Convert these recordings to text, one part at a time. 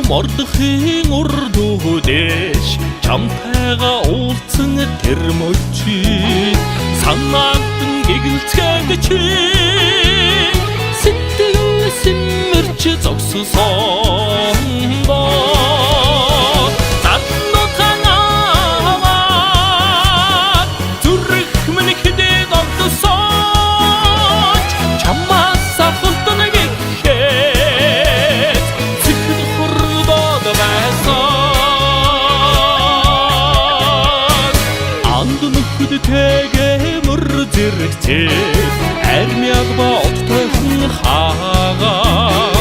мордохын урдуудэж чамтайга уулзсан тэр мөчи санаатан гэгэлцгээд чи сэтгэл симэрч зогссон 되게 물들지 애미하고 어떻게 하가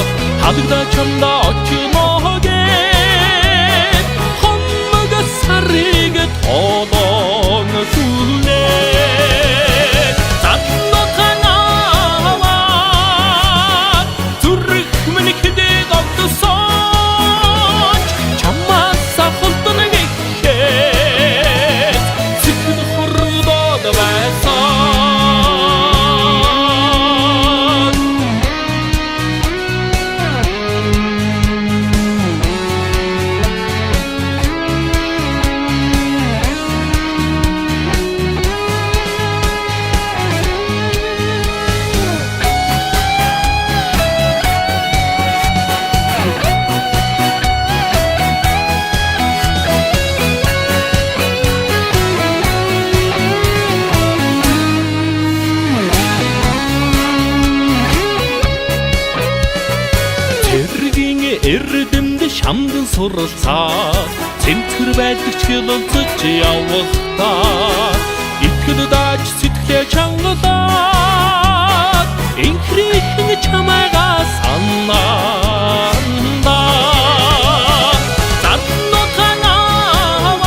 다들다 참다 어찌 너게 험마가 사리게 더덩 술래 잔노타 나와 둘을 크면 기대가 없어 참마사 혼돈에게 эрдэмд шамдан суралцаа цэнтэр байдаг ч гэлэлцэж явахдаа итгэл дааж сэтгэлээ чангалаад инхрийхэн чамайга санаанда заднота наваа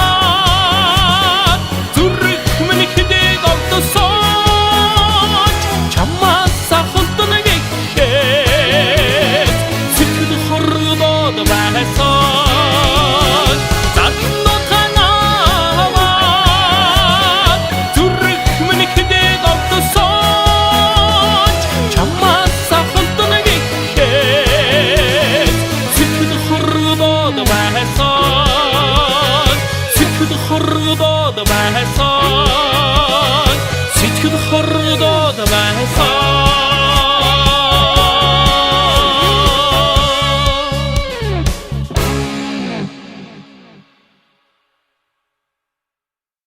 зүрх минь хэдэг огтсон чамаасаа хонтоныг сэтгэл хордоод байсан